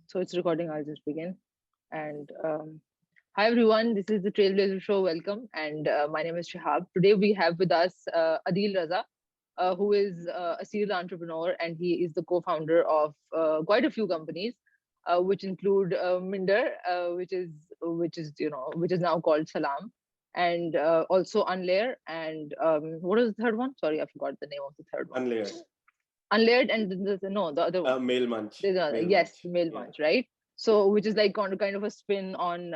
So it's recording. I'll just begin. And hi everyone, this is the Trailblazer show. Welcome. And my name is Shihab. Today we have with us Adeel Raza, who is a serial entrepreneur, and he is the co-founder of quite a few companies, which include Minder, which is now called Salam, and also Unlayer, and what is the third one? Sorry, I forgot the name of the third one. Unlayer. Unlayered, and the other one. MailMunch. Yes, MailMunch, yeah. Right? So, which is like kind of a spin on,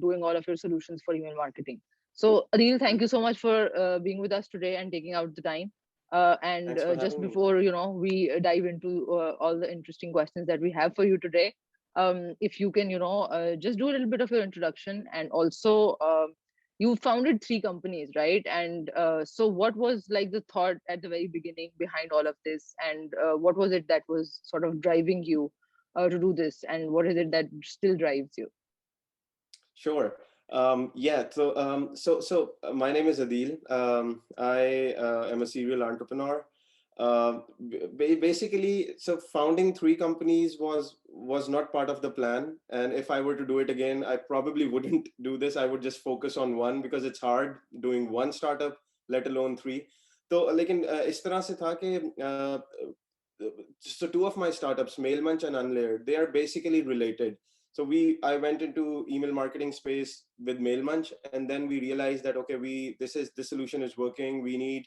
doing all of your solutions for email marketing. So, Adeel, thank you so much for being with us today and taking out the time. And just before, we dive into all the interesting questions that we have for you today, if you can, just do a little bit of your introduction, and also, you founded 3 companies, right? And so what was like the thought at the very beginning behind all of this, and what was it that was sort of driving you to do this, and what is it that still drives you? Sure. Yeah. So my name is Adeel. I am a serial entrepreneur. Basically, so founding 3 companies was not part of the plan. And if I were to do it again, I probably wouldn't do this. I would just focus on one because it's hard doing one startup, let alone 3. So, लेकिन इस तरह से था कि so 2 of my startups, MailMunch and Unlayer, they are basically related. So I went into email marketing space with MailMunch, and then we realized that okay, this solution is working. We need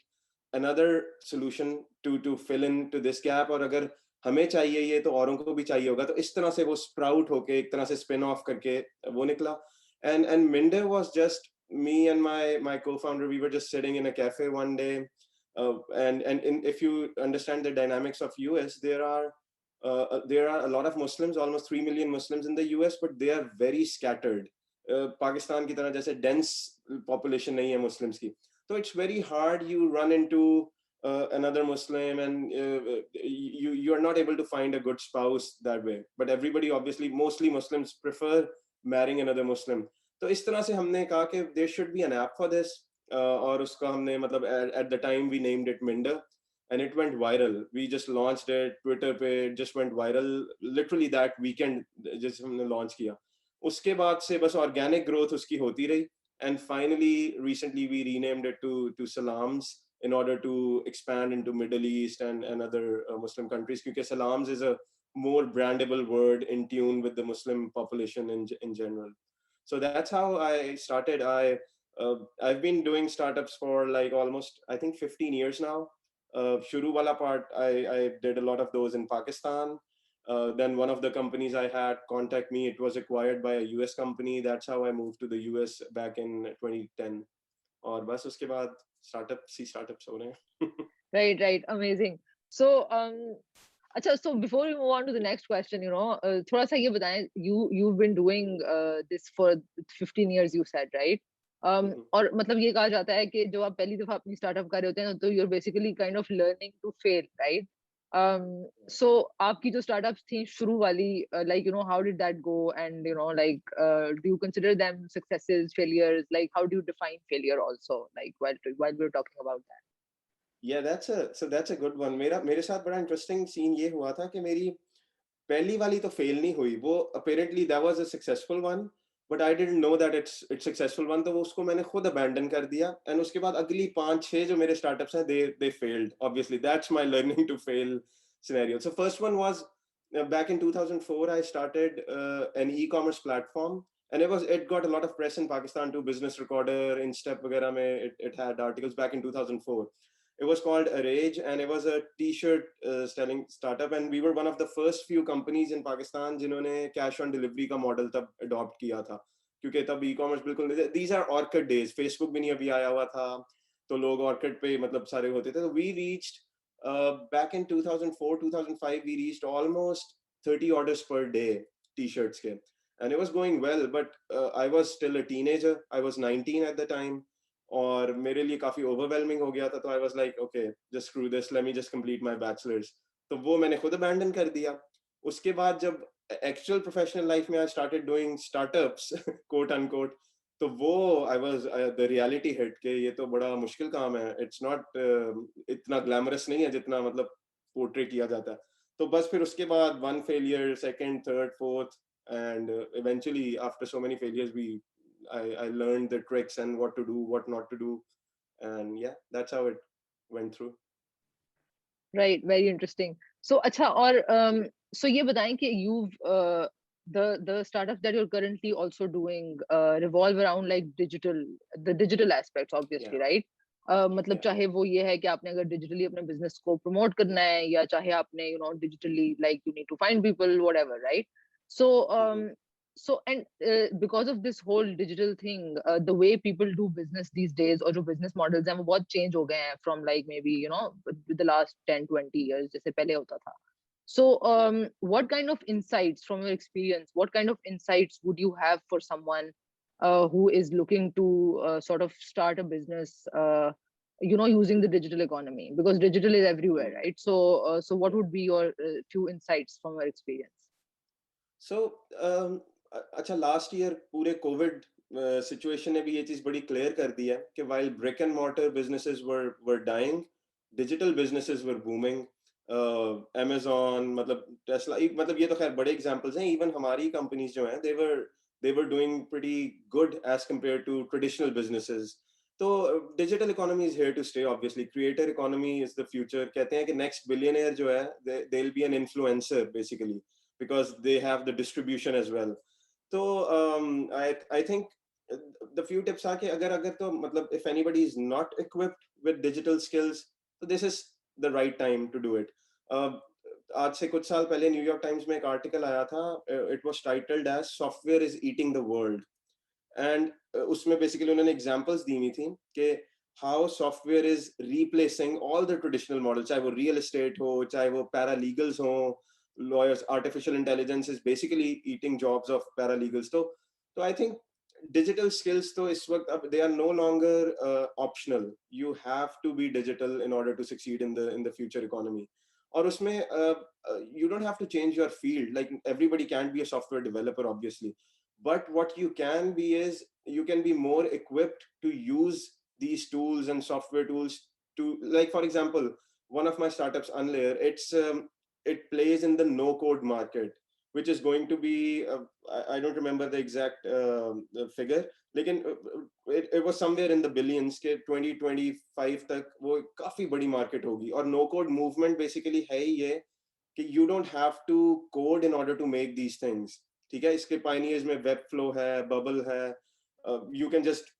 another solution to fill into this gap. और अगर हमें चाहिए ये तो औरों को भी चाहिए होगा. तो इस तरह से वो sprout होके एक तरह से spin off करके वो निकला. And Minder was just me and my co-founder. We were just sitting in a cafe one day, and if you understand the dynamics of US, there are a lot of Muslims, almost 3 million Muslims in the US, but they are very scattered. Pakistan की तरह जैसे dense population नहीं है Muslims की. So it's very hard. You run into another Muslim, and you are not able to find a good spouse that way. But everybody, obviously, mostly Muslims prefer marrying another Muslim. तो इस तरह से हमने कहा कि there should be an app for this. और उसका हमने मतलब at the time we named it Minder. And it went viral. We just launched it, Twitter पे it just went viral. Literally that weekend just हमने launch किया. उसके बाद से बस organic growth उसकी होती रही. And finally, recently we renamed it to Salams in order to expand into Middle East and other Muslim countries. Because Salams is a more brandable word in tune with the Muslim population in general. So that's how I started. I've been doing startups for like almost, I think, 15 years now. Shuru wala part, I did a lot of those in Pakistan. Then one of the companies I had contact me, it was acquired by a US company. That's how I moved to the US back in 2010. और बस उसके बाद startups हो रहे हैं. Right, amazing. So अच्छा, so before we move on to the next question, थोड़ा सा ये बताएं, you've been doing this for 15 years, you said, right? और मतलब ये कहा जाता है कि जो आप पहली दफा अपनी स्टार्टअप कर रहे होते हैं तो you're basically kind of learning to fail, right? So आपकी जो startups थी शुरू वाली, like how did that go, and do you consider them successes, failures? Like how do you define failure also, like while we're talking about that? Yeah, that's a good one. मेरे साथ बड़ा interesting scene ये हुआ था कि मेरी पहली वाली तो fail नहीं हुई. वो apparently that was a successful one, but I didn't know that it's successful one. तो वो उसको मैंने खुद abandon कर दिया. And उसके बाद अगली 5-6 जो मेरे startups हैं, they failed. Obviously, that's my learning to fail scenario. So first one was back in 2004. I started an e-commerce platform, and it got a lot of press in Pakistan too. Business Recorder, Instep, वगैरह में it had articles back in 2004. It was called Arrange, and it was a t-shirt selling startup, and we were one of the first few companies in Pakistan जिन्होंने cash on delivery का model तब adopt किया था, क्योंकि तब e-commerce बिल्कुल नहीं. These are Orchid days. Facebook भी नहीं अभी आया हुआ था, तो लोग Orchid पे मतलब सारे होते थे. So we reached back in 2004, 2005, we reached almost 30 orders per day t-shirts के, and it was going well, but I was still a teenager. I was 19 at the time. और मेरे लिए काफी overwhelming हो गया था. तो I was like, okay, just screw this, let me just complete my bachelor's. तो वो मैंने खुद abandon कर दिया. उसके बाद जब actual professional life में I started doing startups, quote unquote, तो वो the reality hit कि ये तो बड़ा मुश्किल काम है. It's not इतना glamorous नहीं है जितना मतलब portray किया जाता है. तो बस फिर उसके बाद one failure, second, third, fourth, and eventually after so many failures I learned the tricks and what to do, what not to do, and yeah, that's how it went through. Right, very interesting. So अच्छा, और so ये बताएं कि you've the startups that you're currently also doing revolve around like the digital aspects, obviously, Yeah, right? मतलब yeah. चाहे वो ये है कि आपने अगर digitally अपने business को promote करना है, या चाहे आपने digitally, like you need to find people, whatever, right? So Mhm. and because of this whole digital thing, the way people do business these days, or जो business models हैं वो बहुत change हो गए हैं from like maybe with the last 10-20 years जैसे पहले होता था. So Yeah. what kind of insights from your experience, what kind of insights would you have for someone who is looking to sort of start a business using the digital economy, because digital is everywhere, Mm. right? So what Yeah. would be your few insights from your experience? So अच्छा, last year पूरे Covid situation ने भी ये चीज बड़ी clear कर दी है कि while brick and mortar businesses were dying, digital businesses were booming. Amazon, मतलब टेस्ला, मतलब ये तो खैर बड़े एग्जांपल्स हैं. इवन हमारी कंपनीज जो हैं, they were doing pretty good as compared to traditional businesses. तो digital economy is here to stay. Obviously creator economy is the future. कहते हैं कि नेक्स्ट बिलियनियर जो है, they will be an influencer basically, because they have the distribution as well. So I think the few tips are कि अगर तो मतलब if anybody is not equipped with digital skills, so this is the right time to do it. आज से कुछ साल पहले New York times में एक आर्टिकल आया था. It was titled as "Software is Eating the World." And उसमें बेसिकली उन्होंने एग्जांपल्स दी हुई थी कि how software is replacing all the traditional model, चाहे वो रियल एस्टेट हो, चाहे वो पैरालीगल्स हो, lawyers. Artificial intelligence is basically eating jobs of paralegals. तो आई थिंक डिजिटल स्किल्स तो इस वक्त अब they are no longer optional. You have to be digital in order to succeed in the future economy. और उसमें you don't have to change your field. Like everybody can't be a software developer, obviously, but what you can be is you can be more equipped to use these tools and software tools to, like for example, one of my startups, Unlayer, it plays in the no code market, which is going to be I don't remember the exact figure, लेकिन it was somewhere in the billions के 2025 तक वो काफी बड़ी market होगी. और no code movement basically है ही ये कि you don't have to code in order to make these things. ठीक है, इसके pioneers में Webflow है, Bubble है. You can just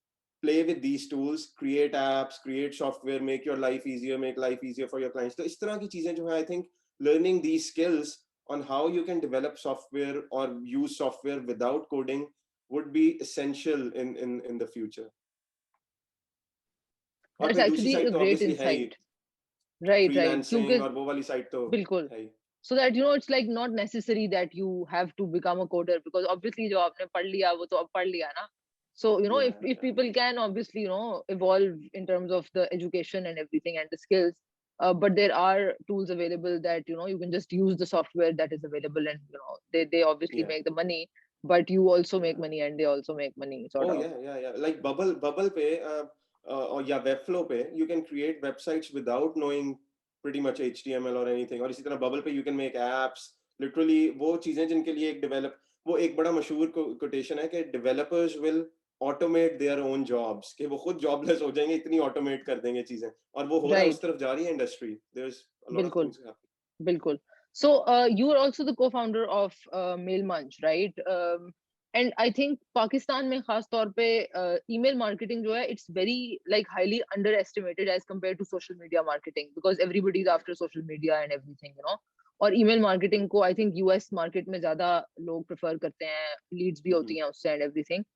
play with these tools, create apps, create software, make your life easier, make life easier for your clients. तो इस तरह की चीजें जो है, I think learning these skills on how you can develop software or use software without coding would be essential in the future. और That's फिर दूसरी actually a साइड तो great ऑब्वियसली है ही insight. Right, फ्रीलांसिंग, क्योंकि और वो वाली side तो बिल्कुल. है ही. So that it's like not necessary that you have to become a coder, because obviously जो आपने पढ़ लिया वो तो अब पढ़ लिया ना. So Yeah, if yeah. people can obviously evolve in terms of the education and everything and the skills, but there are tools available that you can just use the software that is available, and they obviously Yeah, make the money, but you also make yeah. money and they also make money, sort Oh of. yeah. Like Bubble पे or yeah, Webflow पे you can create websites without knowing pretty much HTML or anything. और इसी तरह Bubble पे you can make apps. Literally वो चीजें जिनके लिए वो एक बड़ा मशहूर कोटेशन है कि developers will automate their own jobs, कि वो खुद जॉबलेस हो जाएंगे, इतनी ऑटोमेट कर देंगे चीजें. और वो हो रहा है, Right. उस तरफ जा रही है industry. There's a lot of बिल्कुल. things happening. Bilkul. So you are also the co-founder of MailMunch, right? And I think Pakistan में खास तौर पे email marketing जो है, it's very like highly underestimated as compared to social media marketing, because everybody is after social media and everything. और email marketing को I think US market में ज़्यादा लोग prefer करते हैं, leads भी होती हैं उससे and everything.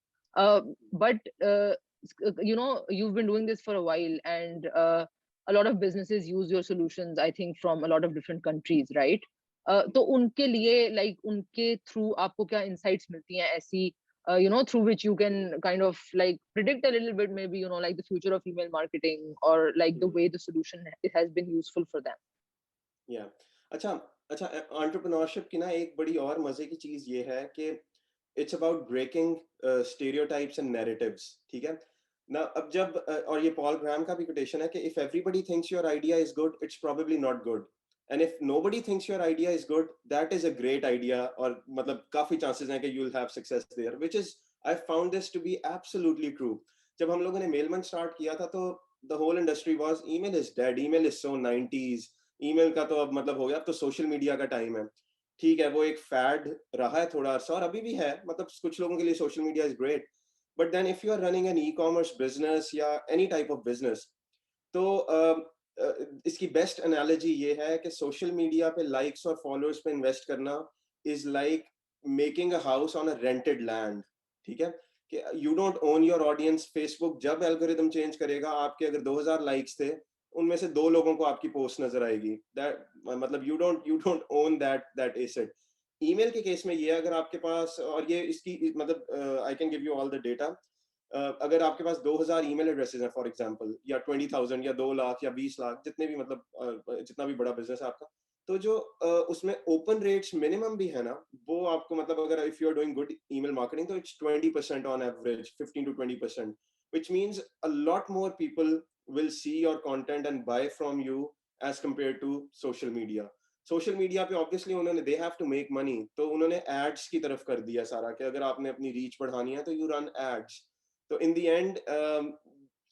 But you've been doing this for a while, and a lot of businesses use your solutions, I think, from a lot of different countries, right? तो उनके लिए like उनके through आपको क्या insights मिलती हैं ऐसी through which you can kind of like predict a little bit, maybe like the future of email marketing, or like the way the solution it has been useful for them. Yeah. अच्छा अच्छा, entrepreneurship की ना एक बड़ी और मजे की चीज ये है कि it's about breaking stereotypes and narratives. ठीक है ना. अब जब और ये पॉल ग्राम का भी कोटेशन है कि if everybody thinks your idea is good, it's probably not good. And if nobody thinks your idea is good, that is a great idea, or मतलब काफी chances हैं कि you'll have success there, which is I found this to be absolutely true. जब हम लोगों ने मेलमन start किया था तो the whole industry was email is dead, email is so 90s, email का तो अब मतलब हो गया, अब तो सोशल मीडिया का टाइम है. ठीक है, वो एक फैड रहा है थोड़ा सा और अभी भी है, मतलब कुछ लोगों के लिए social media is great, but then if you are running an e commerce business या एनी टाइप ऑफ बिजनेस, तो इसकी बेस्ट एनालॉजी ये है कि सोशल मीडिया पे लाइक्स और फॉलोअर्स पे इन्वेस्ट करना is like making a house on a rented land. ठीक है, कि you don't own your audience. Facebook जब एल्गोरिदम चेंज करेगा, आपके अगर 2000 लाइक्स थे, उनमें से 2 लोगों को आपकी पोस्ट नजर आएगी. दैट मतलब you don't own that asset. Email के केस में ये, अगर आपके पास, और ये इसकी मतलब I can give you all the data. अगर आपके पास 2000 ईमेल एड्रेसेस हैं फॉर एग्जांपल, या 20,000 या 2 लाख या 20 लाख, जितने भी मतलब जितना भी बड़ा बिजनेस है आपका, तो जो उसमें ओपन रेट्स मिनिमम भी है ना, वो आपको मतलब अगर if you are doing good email marketing, तो it's 20% on average, 15 to 20%, which means a lot more people will see your content and buy from you as compared to social media. Social media पे obviously उन्होंने they have to make money, तो उन्होंने ads की तरफ कर दिया सारा, कि अगर आपने अपनी रीच बढ़ानी है तो you run ads. So in the end,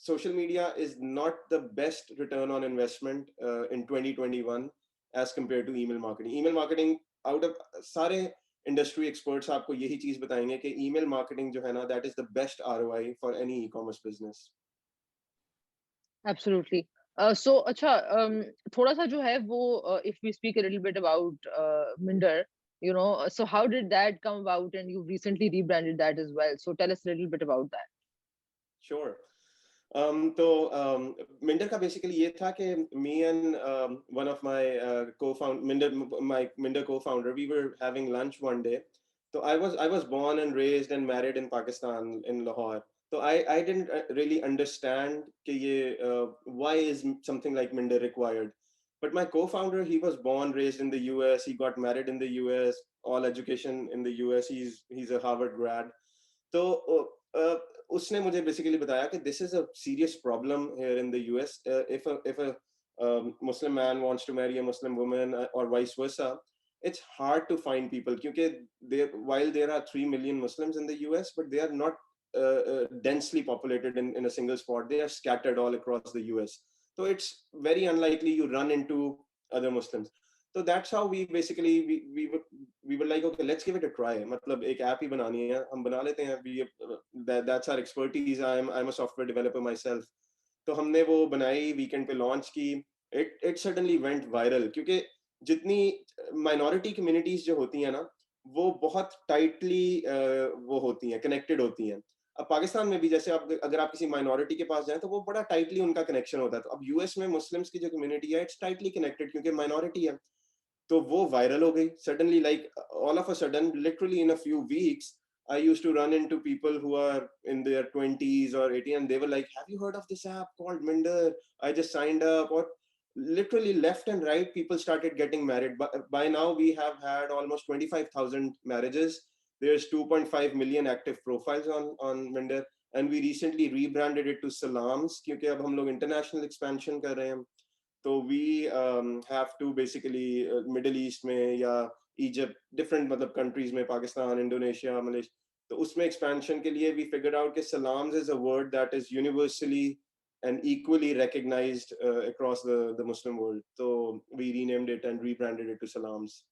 social media is not the best return on investment in 2021 as compared to email marketing. Email marketing, out of सारे industry experts आपको यही चीज बताएंगे कि email marketing जो है ना, that is the best ROI for any e-commerce business. Absolutely. So अच्छा, थोड़ा सा जो है वो if we speak a little bit about Minder, you know, so how did that come about, and you recently rebranded that as well, so tell us a little bit about that. Sure. तो मिंडर का basically ये था कि me and one of my co-founder, my Minder co-founder, we were having lunch one day. So I was born and raised and married in Pakistan, in Lahore. So I didn't really understand कि ये why is something like Minder required. But my co-founder, he was born, raised in the US. He got married in the US. All education in the US. He's a Harvard grad. तो उसने मुझे basically बताया कि this is a serious problem here in the US. If Muslim man wants to marry a Muslim woman, or vice versa, it's hard to find people, क्योंकि while there are 3 million Muslims in the US, but they are not densely populated in a single spot. They are scattered all across the US. So it's very unlikely you run into other Muslims. So that's how we basically we were like, okay, let's give it a try. मतलब एक app ही बनानी है, हम बना लेते हैं. That's our expertise. I'm a software developer myself. तो हमने वो बनाई, वीकेंड पे लॉन्च की. It suddenly went viral, क्योंकि जितनी माइनॉरिटी कम्युनिटीज जो होती हैं ना, वो बहुत टाइटली वो होती हैं, कनेक्टेड होती हैं. अब पाकिस्तान में भी जैसे आप अगर आप किसी माइनॉरिटी के पास जाएं, तो वो बड़ा टाइटली उनका कनेक्शन होता है. तो अब यूएस में मुस्लिम्स की जो कम्युनिटी है, इट्स टाइटली कनेक्टेड, क्योंकि माइनॉरिटी है. तो वो वायरल हो गई suddenly, like all of a sudden, literally in a few weeks. I used to run into people who are in their 20s or 18, and they were like, have you heard of this app called Minder? I just signed up. Or literally left and right, people started getting married. By now, we have had almost 25,000 marriages. There's 2.5 million active profiles on Minder. And we recently rebranded it to Salams, क्योंकि अब हम लोग international expansion कर रहे हैं. तो we have to basically middle east में या इजिप्ट, डिफरेंट मतलब कंट्रीज में, पाकिस्तान, इंडोनेशिया, मलेशिया, तो उसमें एक्सपेंशन के लिए we figured out कि salams is a word that is universally and equally recognized across the Muslim world. So we renamed it and rebranded it to Salams.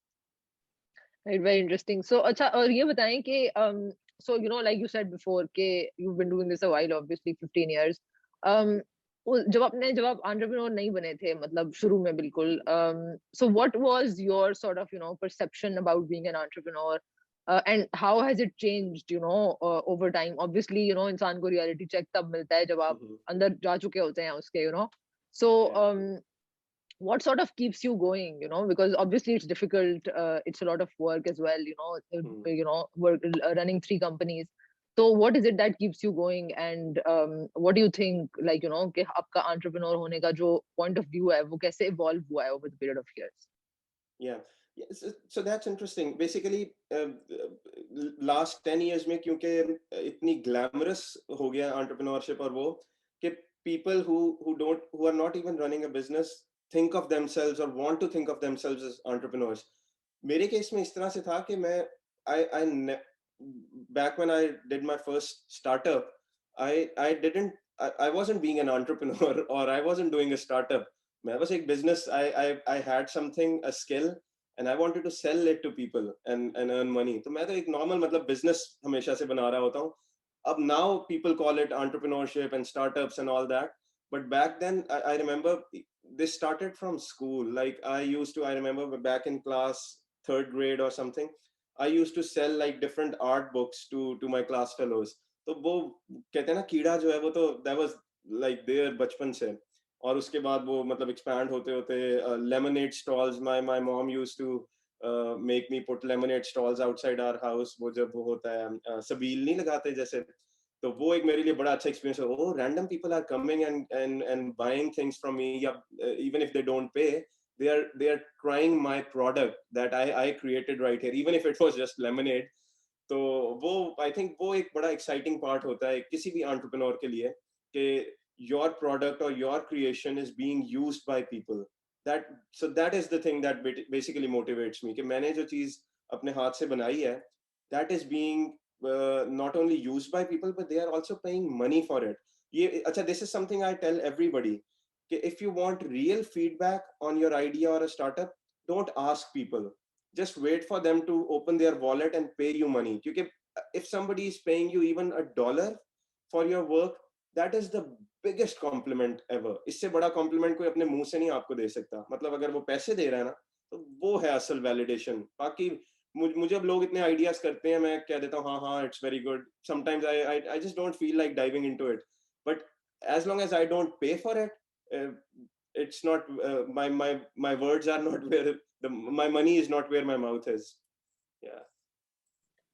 Right, very interesting. So अच्छा, और ये बताएं कि so you know, like you said before कि you've been doing this a while, obviously 15 years. um जब आप entrepreneur नहीं बने थे, मतलब शुरू में बिल्कुल, so what was your sort of, you know, perception about being an entrepreneur, and how has it changed, you know, over time? Obviously, you know, इंसान को reality check तब मिलता है जब आप अंदर जा चुके होते हैं उसके, you know. So what sort of keeps you going, you know, because obviously it's difficult, it's a lot of work as well, you know, you know, work, running 3 companies. So what is it that keeps you going, and what do you think, like, you know, कि आपका entrepreneur होने का जो point of view है वो कैसे evolve हुआ है over the period of years? Yeah. Yes, so that's interesting. Basically, last 10 years में क्योंकि इतनी glamorous हो गया entrepreneurship, और वो कि people who are not even running a business, think of themselves or want to think of themselves as entrepreneurs. मेरे case में इस तरह से था कि मैं I back when I did my first startup, I didn't I wasn't being an entrepreneur or I wasn't doing a startup. मैं बस एक business, I had something, a skill, and I wanted to sell it to people and earn money. तो मैं तो एक normal मतलब business हमेशा से बना रहा होता हूँ. अब now people call it entrepreneurship and startups and all that. But back then, I remember this started from school. Like I remember back in class third grade or something, I used to sell like different art books to my class fellows. तो वो कहते हैं ना कीड़ा जो है वो तो that was like there बचपन से. और उसके बाद वो मतलब expand होते होते lemonade stalls. My mom used to make me put lemonade stalls outside our house. वो जब वो होता है सबील नहीं लगाते जैसे, तो वो एक मेरे लिए बड़ा अच्छा एक्सपीरियंस है. Oh random people are coming and buying things from me, yeah even if they don't pay, they are trying my product that I created right here, even if it was just lemonade. तो वो I think वो एक बड़ा exciting part होता है किसी भी entrepreneur के लिए कि your product or your creation is being used by people. That is the thing that basically motivates me कि मैंने जो चीज अपने हाथ से बनाई है, that is being not only used by people but they are also paying money for it. ये अच्छा, this is something I tell everybody कि if you want real feedback on your idea or a startup, don't ask people, just wait for them to open their wallet and pay you money. क्योंकि if somebody is paying you even $1 for your work, that is the biggest compliment ever. इससे बड़ा compliment कोई अपने मुंह से नहीं आपको दे सकता. मतलब अगर वो पैसे दे रहा है ना, तो वो है असल validation. बाकी मुझे अब लोग इतने आइडियाज करते हैं, मैं कह देता हूँ हाँ हाँ it's very good. Sometimes I just don't feel like diving into it, but as long as I don't pay for it, it's not my words are not where my money is not where my mouth is. Yeah.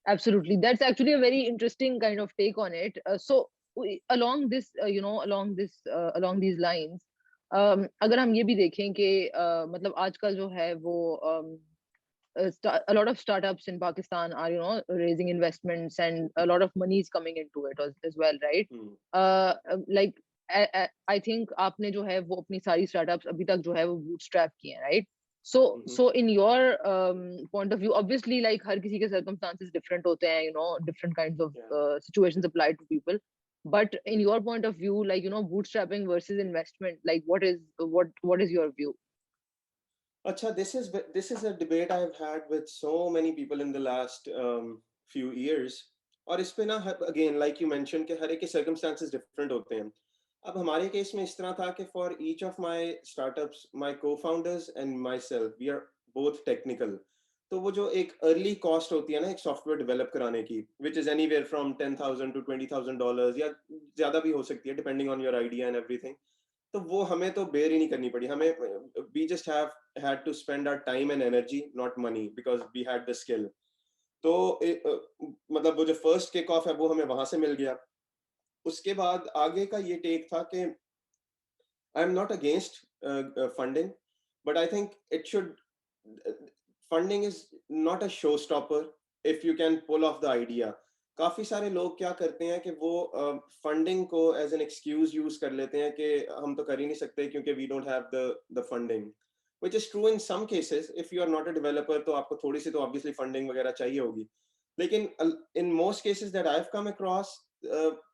Absolutely, that's actually a very interesting kind of take on it. So along this along these lines, अगर हम ये भी देखें कि मतलब आजकल जो है वो a lot of startups in Pakistan are raising investments and a lot of money is coming into it as well, right? Like I think आपने जो है वो अपनी सारी startups अभी तक जो है वो bootstrap किए हैं, right? So in your point of view, obviously like हर किसी के circumstances different होते हैं, different kinds of situations apply to people. But in your point of view, like bootstrapping versus investment, like what is your view? Acha, this is a debate I've had with so many people in the last few years. और इस पे ना again like you mentioned कि हर एक के circumstances different होते हैं. अब हमारे केस में इस तरह था कि for each of my startups, my co-founders and myself, we are both technical. तो वो जो एक early cost होती है ना एक software develop कराने की, which is anywhere from $10,000 to $20,000 या ज़्यादा भी हो सकती है depending on your idea and everything. तो वो हमें तो बेयर ही नहीं करनी पड़ी. हमें we just have had to spend our time and energy, not money, because we had the skill. तो मतलब वो जो फर्स्ट किक ऑफ है वो हमें वहां से मिल गया. उसके बाद आगे का ये टेक था कि I am not against funding, but I think it should, funding is not a show stopper if you can pull off the idea. काफी सारे लोग क्या करते हैं कि वो फंडिंग को एज एन एक्सक्यूज यूज कर लेते हैं कि हम तो कर ही नहीं सकते क्योंकि we don't have the funding, which is true in some cases. If you are not a developer, तो आपको थोड़ी सी तो obviously funding वगैरह चाहिए होगी. लेकिन in most cases that I've come across,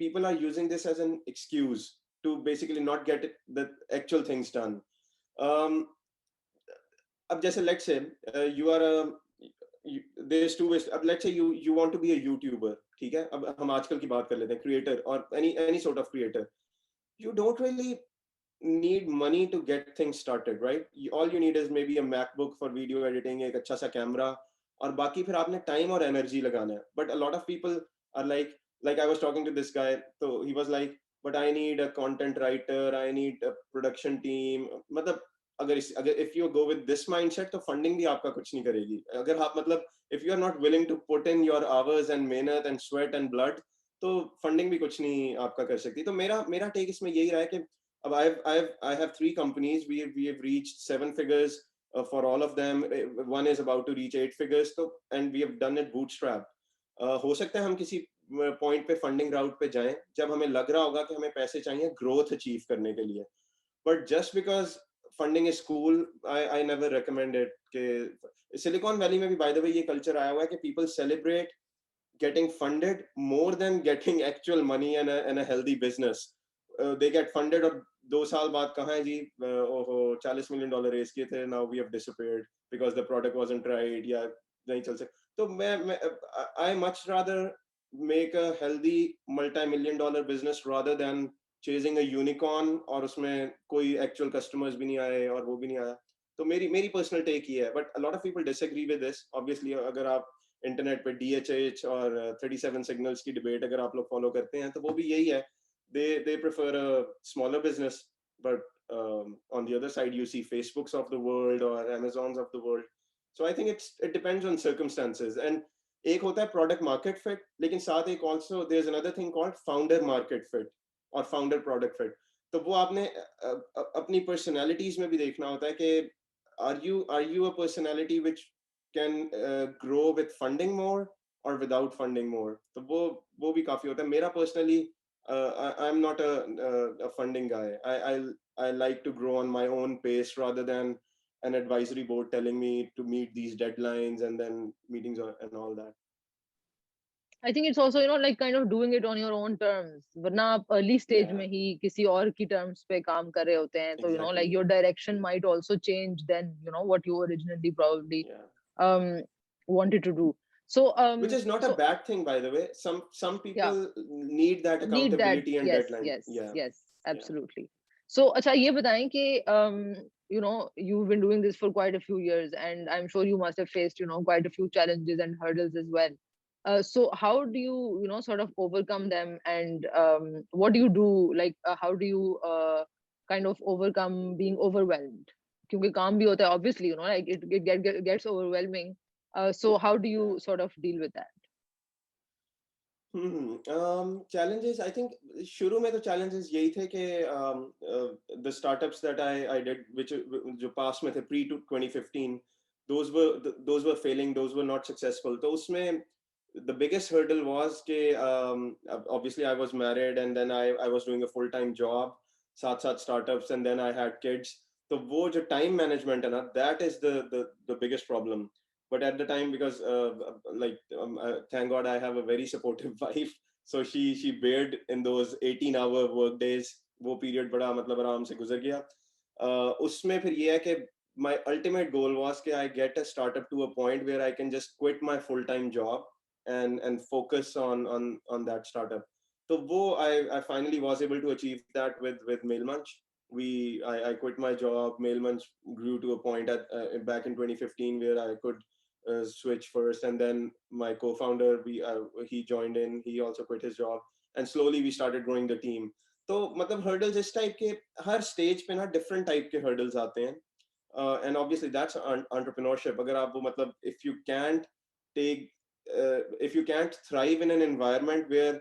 people are using this as an excuse to basically not get the actual things done. अब जैसे let's say you are there's two ways. अब let's say you want to be a YouTuber, ठीक है? अब हम आजकल की बात कर लेते हैं, creator or any sort of creator. You don't really need money to get things started, right? All you need is maybe a MacBook for video editing, एक अच्छा सा कैमरा, और बाकी फिर आपने टाइम और एनर्जी लगाना है. But a lot of people are like I was talking to this guy, so he was like, but I need a content writer, I need a production team. मतलब अगर if you go with this mindset, तो funding भी आपका कुछ नहीं करेगी. अगर आप मतलब if you are not willing to put in your hours and मेहनत and sweat and blood, तो फंडिंग भी कुछ नहीं आपका कर सकती. तो मेरा टेक इसमें यही रहा है कि I have 3 companies. We have reached 7 figures for all of them. One is about to reach 8 figures. So, and we have done it bootstrap. हो सकता है हम किसी पॉइंट पे फंडिंग राउट पे जाएं जब हमें लग रहा होगा कि हमें पैसे चाहिए ग्रोथ अचीव करने के लिए. But just because funding is cool. I never recommend it. कि Silicon Valley में भी by the way ये culture आया हुआ है कि people celebrate getting funded more than getting actual money and a healthy business. They get funded और 2 साल बाद कहाँ है जी ओहो $40 million रेस किए थे, now we have disappeared because the product wasn't right या नहीं चल सकता. तो मैं I much rather make a healthy multi-million-dollar business rather than chasing a unicorn और उसमें कोई actual customers भी नहीं आए और वो भी नहीं आया. तो मेरी personal take ही है, but a lot of people disagree with this. Obviously अगर आप इंटरनेट पे DHH और 37 signals की डिबेट अगर आप लोग फॉलो करते हैं तो वो भी यही है. They prefer a smaller business, but on the other side you see Facebooks of the world or Amazons of the world. So I think it depends on circumstances. And एक होता है product market fit, लेकिन साथ एक also there's another thing called founder market fit or founder product fit. तो वो आपने अपनी personalities में भी देखना होता है कि are you a personality which can grow with funding more or without funding more. तो वो भी काफी होता है. मेरा personally I'm not a funding guy. I like to grow on my own pace rather than an advisory board telling me to meet these deadlines and then meetings and all that. I think it's also, like kind of doing it on your own terms. वरना आप early stage में ही किसी और की terms पे काम कर रहे होते हैं, तो Exactly. like your direction might also change than what you originally probably wanted to do. So which is not a bad thing, by the way. Some people need that accountability and yes, deadline. Yes, absolutely. So अच्छा ये बताएं कि you've been doing this for quite a few years, and I'm sure you must have faced quite a few challenges and hurdles as well. So how do you sort of overcome them, and what do you do, like how do you kind of overcome being overwhelmed? क्योंकि काम भी होता है, obviously, like it gets overwhelming. So how do you sort of deal with that? Challenges, I think शुरू में तो challenges यही थे कि the startups that I did, which जो past में थे pre to 2015, those were failing, those were not successful. तो उसमें the biggest hurdle was कि obviously I was married and then I was doing a full-time job, साथ startups, and then I had kids. तो वो जो time management है ना, that is the biggest problem. But at the time, because thank God I have a very supportive wife, so she bared in those 18-hour work days. वो period बड़ा मतलब आराम से गुजर गया. उसमें फिर ये है कि my ultimate goal was कि I get a startup to a point where I can just quit my full-time job and focus on that startup. So wo I finally was able to achieve that with MailMunch. I quit my job. MailMunch grew to a point at back in 2015 where I could switch first, and then my co-founder he joined in. He also quit his job, and slowly we started growing the team. तो मतलब hurdles इस type के हर stage पे ना different type के hurdles आते हैं. And obviously that's entrepreneurship. अगर आप वो मतलब if you can't thrive in an environment where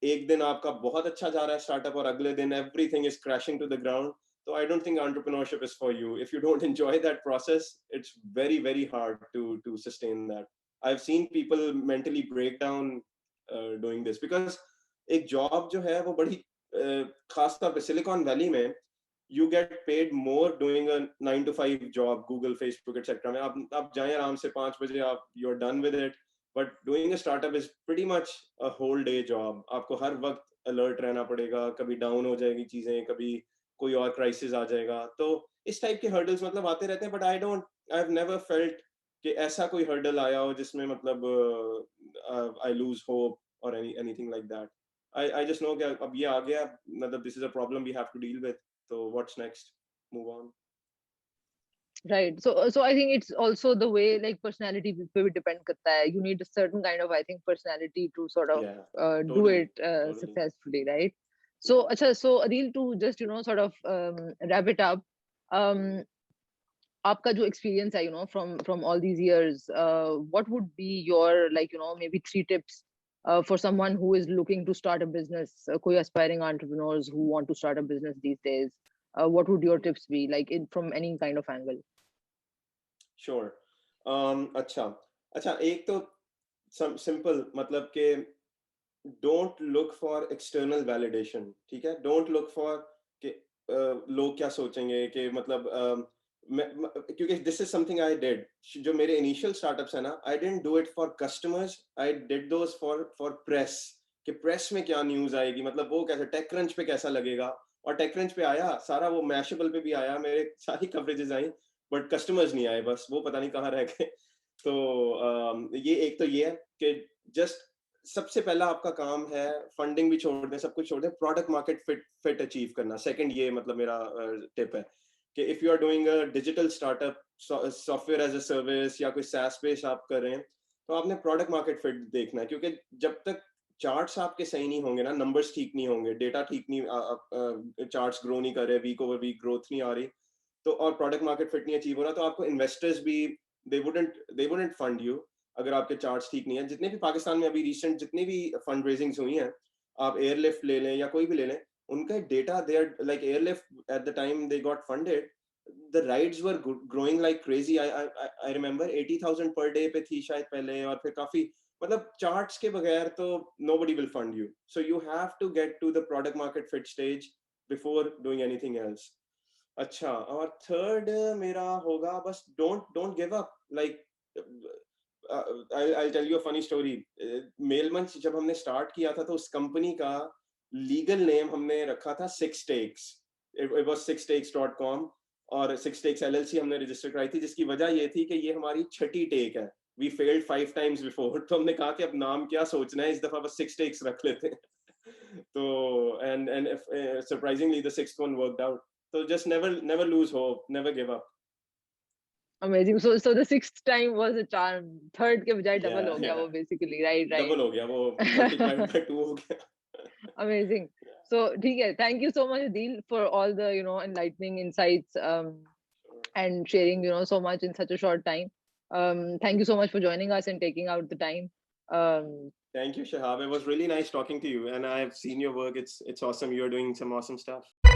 एक दिन आपका बहुत अच्छा जा रहा है startup और अगले दिन everything is crashing to the ground, so I don't think entrepreneurship is for you. If you don't enjoy that process, it's very, very hard to sustain that. I've seen people mentally break down doing this because एक job जो है वो बड़ी खास तौर पे Silicon Valley में you get paid more doing a 9 to 5 job, Google, Facebook, etc. में आप जाएं आराम से 5 बजे आप you're done with it. But doing a startup is pretty much a whole day job. आपको हर वक्त alert रहना पड़ेगा, कभी down हो जाएगी चीजें, कभी कोई और crisis आ जाएगा. तो इस type के hurdles मतलब आते रहते हैं, but I've never felt कि ऐसा कोई hurdle आया हो जिसमें मतलब I lose hope or anything like that. I just know कि अब ये आ गया, मतलब this is a problem we have to deal with. So what's next? Move on. Right. So I think it's also the way like personality पे भी depend करता है. You need a certain kind of, I think, personality to sort of do totally, it successfully, right? So अच्छा, so Adeel, to just sort of wrap it up, आपका जो experience है from all these years, what would be your like maybe 3 tips for someone who is looking to start a business, कोई aspiring entrepreneurs who want to start a business these days? What would your tips be, like from any kind of angle? Sure. अच्छा एक तो simple मतलब कि don't look for external validation. ठीक है? Don't look for कि लोग क्या सोचेंगे कि मतलब क्योंकि this is something I did, जो मेरे इनिशियल स्टार्टअप्स है ना, I didn't do it for customers, I did those for press, कि प्रेस में क्या न्यूज आएगी, मतलब वो कैसे टेक क्रंच पे कैसा लगेगा, और टेक क्रंच पे आया सारा, वो मैशेबल पे भी आया, मेरे सारी कवरेजेस आई, बट कस्टमर्स नहीं आए, बस वो पता नहीं कहाँ रह गए। तो ये एक तो ये है कि जस्ट सबसे पहला आपका काम है, फंडिंग भी छोड़ दें, सब कुछ छोड़ दें, प्रोडक्ट मार्केट फिट अचीव करना। सेकंड ये मतलब मेरा टिप है कि if you are doing a digital startup, software as a service या कोई सैस बेस आप कर रहे हैं, तो आपने प्रोडक्ट मार्केट फिट देखना है, क्योंकि जब तक चार्ट्स आपके सही नहीं होंगे ना, नंबर्स ठीक नहीं होंगे, डेटा ठीक नहीं, चार्ट्स ग्रो नहीं कर रहे, वीक ओवर वीक ग्रोथ नहीं आ रही, तो और प्रोडक्ट मार्केट फिट नहीं अचीव हो रहा, तो आपको इन्वेस्टर्स भी दे वुडंट फंड यू अगर आपके चार्ट्स ठीक नहीं है। जितने भी पाकिस्तान में अभी रिसेंट जितनी भी फंड रेजिंग्स हुई हैं, आप एयरलिफ्ट ले लें या कोई भी ले लें, उनका data, they are like Airlift at the time they got funded, the rides were growing like crazy. I remember 80,000 per day पे थी शायद पहले, और फिर काफी, मतलब चार्ट्स के बगैर तो nobody will fund you, so you have to get to the product market fit stage before doing anything else. अच्छा, और थर्ड मेरा होगा बस don't give up, like I'll tell you a funny story. मेलमंच जब हमने स्टार्ट किया था, तो उस कंपनी का लीगल नेम हमने रखा था six takes, it was sixtakes.com, और सिक्स टेक्स LLC हमने रजिस्टर कराई थी, जिसकी वजह ये थी कि ये हमारी छठी टेक है, वी फेल्ड 5 times बिफोर, तो हमने कहा कि अब नाम क्या सोचना है, इस दफा बस सिक्स टेक्स रख लेते हैं। तो and surprisingly the sixth one worked out, तो just never lose hope, never give up. Amazing. So the sixth time was a charm. Third के बजाय double हो गया Yeah, वो basically, right? डबल हो गया, वो multiplied by 2 हो गया। Amazing. So ठीक है, thank you so much, Adeel, for all the enlightening insights and sharing so much in such a short time. Thank you so much for joining us and taking out the time. Thank you, Shahab. It was really nice talking to you, and I have seen your work. It's awesome. You're doing some awesome stuff.